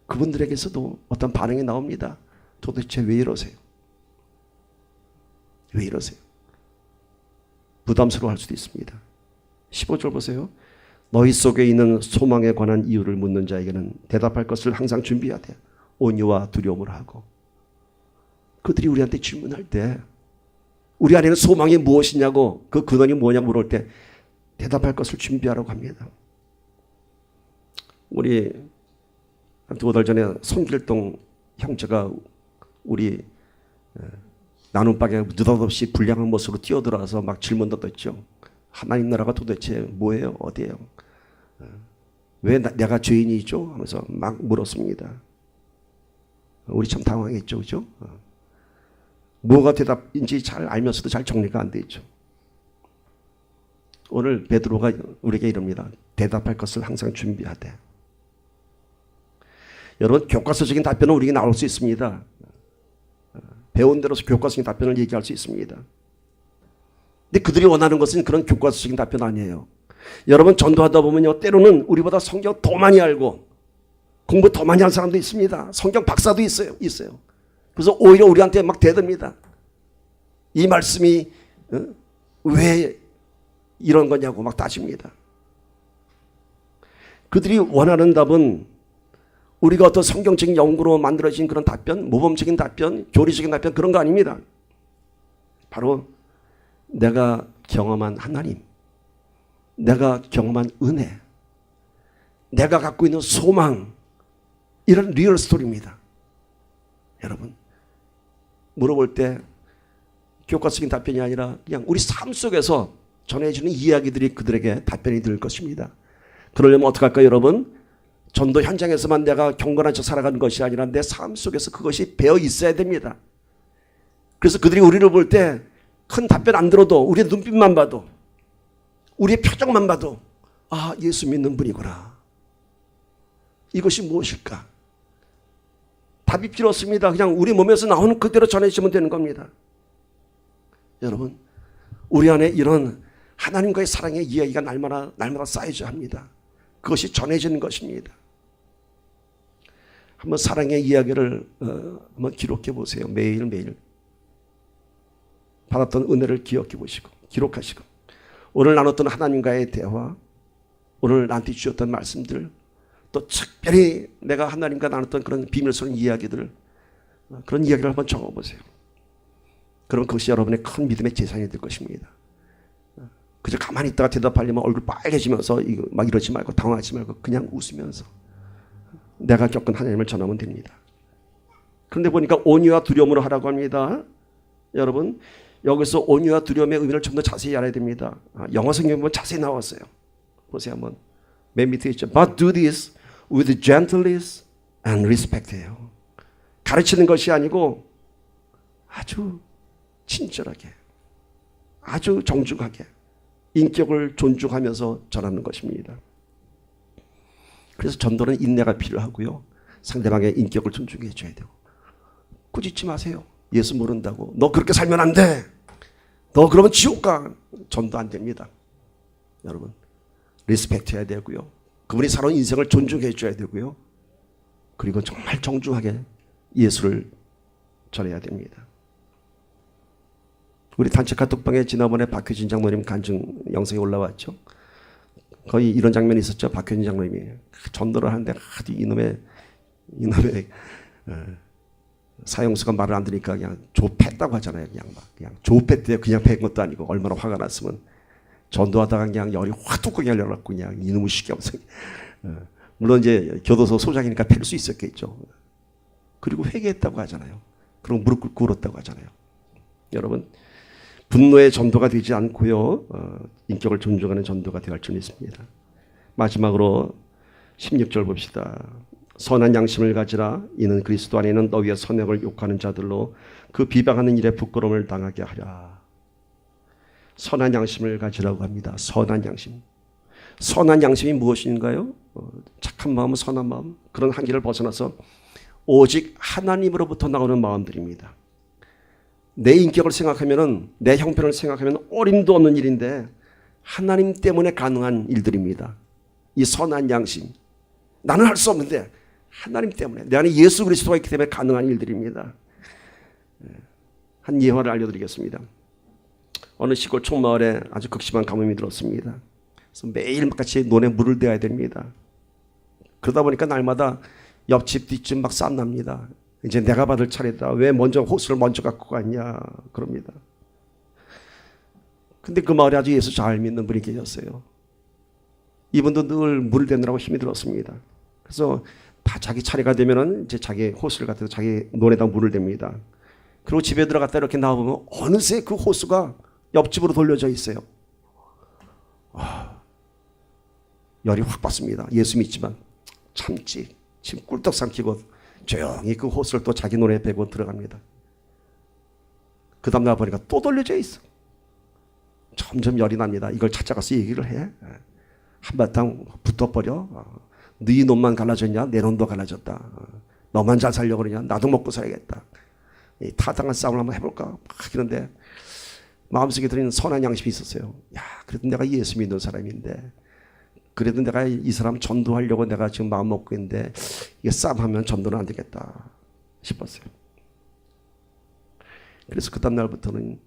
그분들에게서도 어떤 반응이 나옵니다. 도대체 왜 이러세요? 왜 이러세요? 부담스러워할 수도 있습니다. 15절 보세요. 너희 속에 있는 소망에 관한 이유를 묻는 자에게는 대답할 것을 항상 준비하되 온유와 두려움을 하고. 그들이 우리한테 질문할 때 우리 안에는 소망이 무엇이냐고, 그 근원이 뭐냐고 물을 때 대답할 것을 준비하라고 합니다. 우리 한 두어 달 전에 손길동 형제가 우리 나눔방에 느닷없이 불량한 모습으로 뛰어들어와서 막 질문도 떴죠. 하나님 나라가 도대체 뭐예요? 어디예요? 왜 내가 죄인이죠? 하면서 막 물었습니다. 우리 참 당황했죠, 그죠? 뭐가 대답인지 잘 알면서도 잘 정리가 안 되죠. 오늘 베드로가 우리에게 이럽니다. 대답할 것을 항상 준비하되. 여러분, 교과서적인 답변은 우리에게 나올 수 있습니다. 배운 대로서 교과서적인 답변을 얘기할 수 있습니다. 근데 그들이 원하는 것은 그런 교과서적인 답변 아니에요. 여러분, 전도하다 보면요, 때로는 우리보다 성경 더 많이 알고 공부 더 많이 한 사람도 있습니다. 성경 박사도 있어요. 그래서 오히려 우리한테 막 대듭니다. 이 말씀이 왜 이런 거냐고 막 따집니다. 그들이 원하는 답은 우리가 어떤 성경적인 연구로 만들어진 그런 답변, 모범적인 답변, 교리적인 답변 그런 거 아닙니다. 바로 내가 경험한 하나님, 내가 경험한 은혜, 내가 갖고 있는 소망, 이런 리얼 스토리입니다. 여러분, 물어볼 때 교과적인 답변이 아니라 그냥 우리 삶 속에서 전해지는 이야기들이 그들에게 답변이 될 것입니다. 그러려면 어떻게 할까요, 여러분? 전도 현장에서만 내가 경건한 척 살아가는 것이 아니라 내 삶 속에서 그것이 배어 있어야 됩니다. 그래서 그들이 우리를 볼 때 큰 답변 안 들어도 우리의 눈빛만 봐도, 우리의 표정만 봐도 아, 예수 믿는 분이구나. 이것이 무엇일까? 답이 필요 없습니다. 그냥 우리 몸에서 나오는 그대로 전해지면 되는 겁니다. 여러분, 우리 안에 이런 하나님과의 사랑의 이야기가 날마다 쌓여져야 합니다. 그것이 전해지는 것입니다. 한번 사랑의 이야기를 한번 기록해 보세요. 매일매일 받았던 은혜를 기억해 보시고 기록하시고, 오늘 나눴던 하나님과의 대화, 오늘 나한테 주셨던 말씀들, 또 특별히 내가 하나님과 나눴던 그런 비밀스러운 이야기들, 그런 이야기를 한번 적어보세요. 그럼 그것이 여러분의 큰 믿음의 재산이 될 것입니다. 그저 가만히 있다가 대답하려면 얼굴 빨개지면서 막 이러지 말고 당황하지 말고 그냥 웃으면서 내가 겪은 하나님을 전하면 됩니다. 그런데 보니까 온유와 두려움으로 하라고 합니다. 여러분, 여기서 온유와 두려움의 의미를 좀 더 자세히 알아야 됩니다. 영어 성경에 보면 자세히 나왔어요. 보세요 한번. 맨 밑에 있죠. But do this with gentleness and respect예요. 가르치는 것이 아니고 아주 친절하게, 아주 정중하게 인격을 존중하면서 전하는 것입니다. 그래서 전도는 인내가 필요하고요. 상대방의 인격을 존중해 줘야 되고, 꾸짖지 마세요. 예수 모른다고 너 그렇게 살면 안 돼, 너 그러면 지옥 가, 전도 안 됩니다. 여러분, 리스펙트 해야 되고요. 그분이 살아온 인생을 존중해 줘야 되고요. 그리고 정말 정중하게 예수를 전해야 됩니다. 우리 단체 카톡방에 지난번에 박효진 장로님 간증 영상이 올라왔죠. 거의 이런 장면이 있었죠. 박효진 장로님이 전도를 하는데 아주 이놈의 사형수가 말을 안 들으니까 그냥 조패했다고 하잖아요. 그냥 조패때 그냥 패인 것도 아니고 얼마나 화가 났으면 전도하다가 그냥 열이 확 뚜껑이 열려갖고 그냥 이놈의 시기없어. 물론 이제 교도소 소장이니까 패를 수 있었겠죠. 그리고 회개했다고 하잖아요. 그리고 무릎 꿇고 울었다고 하잖아요. 여러분, 분노의 전도가 되지 않고요, 인격을 존중하는 전도가 되어야 할 줄 믿습니다. 마지막으로 16절 봅시다. 선한 양심을 가지라. 이는 그리스도 안에 있는 너희의 선행을 욕하는 자들로 그 비방하는 일에 부끄러움을 당하게 하랴. 선한 양심을 가지라고 합니다. 선한 양심. 선한 양심이 무엇인가요? 착한 마음, 선한 마음, 그런 한계를 벗어나서 오직 하나님으로부터 나오는 마음들입니다. 내 인격을 생각하면, 내 형편을 생각하면 어림도 없는 일인데 하나님 때문에 가능한 일들입니다. 이 선한 양심. 나는 할 수 없는데 하나님 때문에, 내 안에 예수 그리스도가 있기 때문에 가능한 일들입니다. 한 예화를 알려드리겠습니다. 어느 시골 촌마을에 아주 극심한 가뭄이 들었습니다. 그래서 매일같이 논에 물을 대야 됩니다. 그러다 보니까 날마다 옆집 뒷집 막 쌈납니다. 이제 내가 받을 차례다. 왜 먼저 호수를 먼저 갖고 갔냐 그럽니다. 근데 그 마을에 아주 예수 잘 믿는 분이 계셨어요. 이분도 늘 물을 대느라고 힘이 들었습니다. 그래서 다 자기 차례가 되면은 이제 자기 호수를 갖다 자기 논에다 물을 댑니다. 그리고 집에 들어갔다 이렇게 나와보면 어느새 그 호수가 옆집으로 돌려져 있어요. 열이 확 받습니다. 예수 믿지만 참지, 침 꿀떡 삼키고 조용히 그 호수를 또 자기 논에 빼고 들어갑니다. 그 다음 날 보니까 또 돌려져 있어. 점점 열이 납니다. 이걸 찾아가서 얘기를 해. 한바탕 붙어버려. 네 논만 갈라졌냐? 내 논도 갈라졌다. 너만 잘 살려고 그러냐? 나도 먹고 살아야겠다. 이 타당한 싸움을 한번 해볼까? 막 이런데 마음속에 들어있는 선한 양심이 있었어요. 야, 그래도 내가 예수 믿는 사람인데, 그래도 내가 이 사람 전도하려고 내가 지금 마음 먹고 있는데 이게 싸움하면 전도는 안 되겠다 싶었어요. 그래서 그 다음 날부터는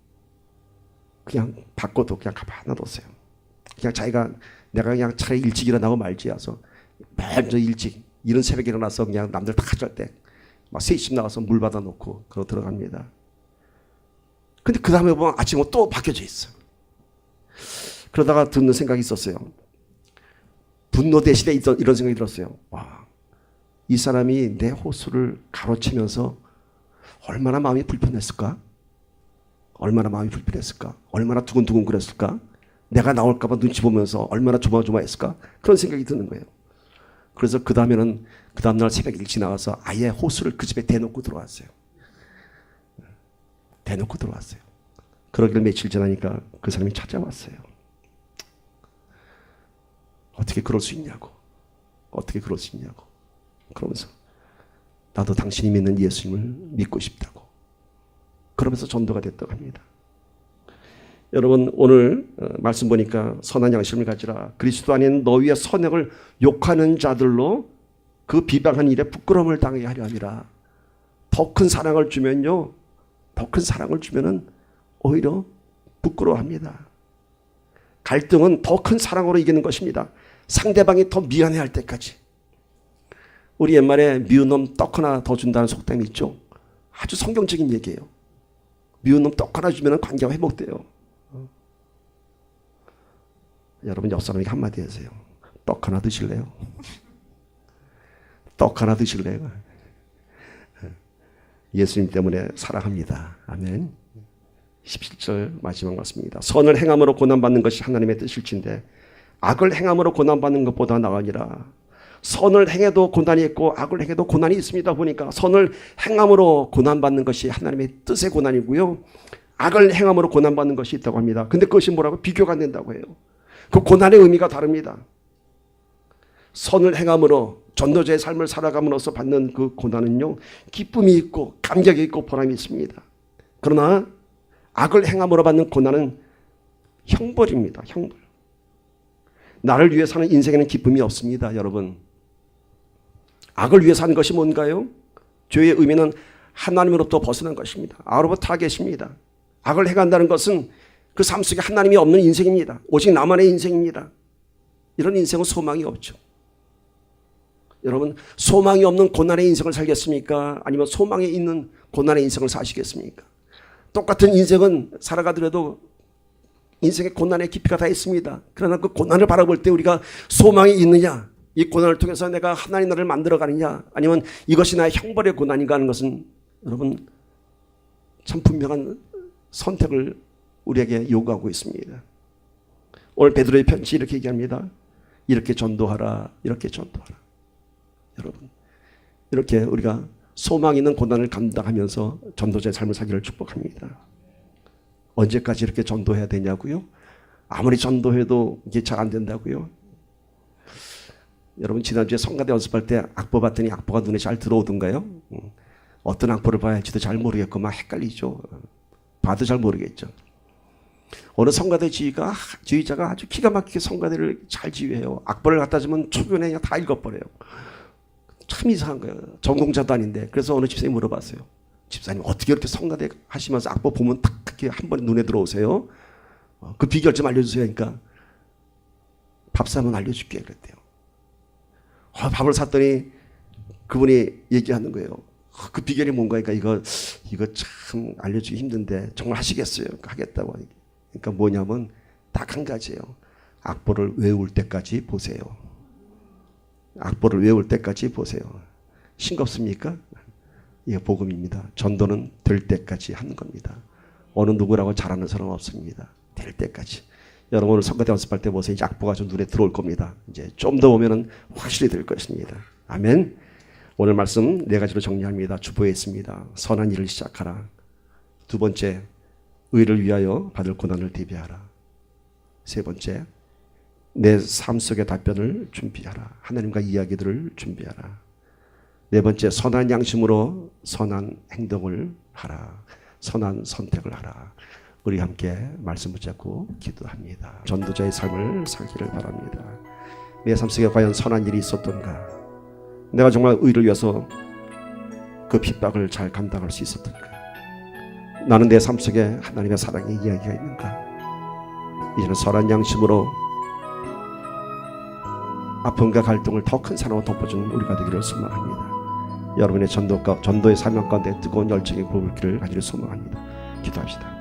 그냥 바꿔도 그냥 가만히 놔뒀어요. 그냥 자기가, 내가 그냥 차라리 일찍 일어나고 말지 해서 먼저 일찍 이른 새벽에 일어나서 그냥 남들 다 잘 때 막 3시 나가서 물 받아 놓고 그러 들어갑니다. 근데 그 다음에 보면 아침에 또 바뀌어져 있어. 그러다가 듣는 생각이 있었어요. 분노 대신에 이런 생각이 들었어요. 와, 이 사람이 내 호수를 가로채면서 얼마나 마음이 불편했을까? 얼마나 마음이 불편했을까? 얼마나 두근두근 그랬을까? 내가 나올까 봐 눈치 보면서 얼마나 조마조마했을까? 그런 생각이 드는 거예요. 그래서 그 다음에는 그 다음날 새벽 일찍 나가서 아예 호수를 그 집에 대놓고 들어왔어요. 대놓고 들어왔어요. 그러길 며칠 지나니까 그 사람이 찾아왔어요. 어떻게 그럴 수 있냐고. 어떻게 그럴 수 있냐고. 그러면서 나도 당신이 믿는 예수님을 믿고 싶다고. 그러면서 전도가 됐다고 합니다. 여러분 오늘 말씀 보니까 선한 양심을 가지라. 그리스도 안에는 너희의 선행을 욕하는 자들로 그 비방한 일에 부끄러움을 당하게 하려 함이라. 더 큰 사랑을 주면요. 더 큰 사랑을 주면은 오히려 부끄러워합니다. 갈등은 더 큰 사랑으로 이기는 것입니다. 상대방이 더 미안해할 때까지. 우리 옛말에 미운 놈 떡 하나 더 준다는 속담이 있죠. 아주 성경적인 얘기예요. 미운 놈 떡 하나 주면 관계가 회복돼요. 여러분 옆 사람에게 한마디 하세요. 떡 하나 드실래요? 떡 하나 드실래요? 예수님 때문에 사랑합니다. 아멘. 17절 마지막 말씀입니다. 선을 행함으로 고난받는 것이 하나님의 뜻일진데 악을 행함으로 고난받는 것보다 나으니라. 선을 행해도 고난이 있고 악을 행해도 고난이 있습니다. 보니까 선을 행함으로 고난받는 것이 하나님의 뜻의 고난이고요. 악을 행함으로 고난받는 것이 있다고 합니다. 근데 그것이 뭐라고? 비교가 안 된다고 해요. 그 고난의 의미가 다릅니다. 선을 행함으로 전도자의 삶을 살아감으로써 받는 그 고난은요. 기쁨이 있고 감격이 있고 보람이 있습니다. 그러나 악을 행함으로 받는 고난은 형벌입니다. 형벌. 나를 위해 사는 인생에는 기쁨이 없습니다. 여러분. 악을 위해 사는 것이 뭔가요? 죄의 의미는 하나님으로부터 벗어난 것입니다. 아로부터 타겟입니다. 악을 행한다는 것은 그 삶 속에 하나님이 없는 인생입니다. 오직 나만의 인생입니다. 이런 인생은 소망이 없죠. 여러분 소망이 없는 고난의 인생을 살겠습니까? 아니면 소망이 있는 고난의 인생을 사시겠습니까? 똑같은 인생은 살아가더라도 인생의 고난의 깊이가 다 있습니다. 그러나 그 고난을 바라볼 때 우리가 소망이 있느냐, 이 고난을 통해서 내가 하나님 나라를 만들어가느냐, 아니면 이것이 나의 형벌의 고난인가 하는 것은 여러분 참 분명한 선택을 우리에게 요구하고 있습니다. 오늘 베드로의 편지 이렇게 얘기합니다. 이렇게 전도하라, 이렇게 전도하라. 여러분 이렇게 우리가 소망 있는 고난을 감당하면서 전도자의 삶을 살기를 축복합니다. 언제까지 이렇게 전도해야 되냐고요? 아무리 전도해도 이게 잘 안 된다고요? 여러분 지난주에 성가대 연습할 때 악보 봤더니 악보가 눈에 잘 들어오던가요? 어떤 악보를 봐야 할지도 잘 모르겠고 막 헷갈리죠. 봐도 잘 모르겠죠. 어느 성가대 지휘자가 아주 기가 막히게 성가대를 잘 지휘해요. 악보를 갖다 주면 초면에 그냥 다 읽어버려요. 참 이상한 거예요. 전공자도 아닌데. 그래서 어느 집사님이 물어봤어요. 집사님 어떻게 이렇게 성가대 하시면서 악보 보면 딱 그렇게 한 번에 눈에 들어오세요? 그 비결 좀 알려주세요. 그러니까 밥 사면 알려줄게 그랬대요. 밥을 샀더니 그분이 얘기하는 거예요. 그 비결이 뭔가 그러니까 이거 참 알려주기 힘든데 정말 하시겠어요? 그러니까 하겠다고. 그러니까 뭐냐면 딱 한 가지예요. 악보를 외울 때까지 보세요. 악보를 외울 때까지 보세요. 싱겁습니까? 이게 복음입니다. 전도는 될 때까지 하는 겁니다. 어느 누구라고 잘하는 사람 없습니다. 될 때까지. 여러분 오늘 성가대 연습할 때 보세요. 이제 악보가 좀 눈에 들어올 겁니다. 이제 좀 더 오면은 확실히 될 것입니다. 아멘. 오늘 말씀 4가지로 정리합니다. 주보했습니다. 선한 일을 시작하라. 두 번째, 의를 위하여 받을 고난을 대비하라. 세 번째, 내 삶 속의 답변을 준비하라. 하나님과 이야기들을 준비하라. 네 번째, 선한 양심으로 선한 행동을 하라. 선한 선택을 하라. 우리 함께 말씀 붙잡고 기도합니다. 전도자의 삶을 살기를 바랍니다. 내 삶 속에 과연 선한 일이 있었던가? 내가 정말 의를 위해서 그 핍박을 잘 감당할 수 있었던가? 나는 내 삶 속에 하나님의 사랑의 이야기가 있는가? 이제는 선한 양심으로 아픔과 갈등을 더 큰 사랑으로 덮어주는 우리가 되기를 소망합니다. 여러분의 전도의 사명 가운데 뜨거운 열정의 불길을 가지를 소망합니다. 기도합시다.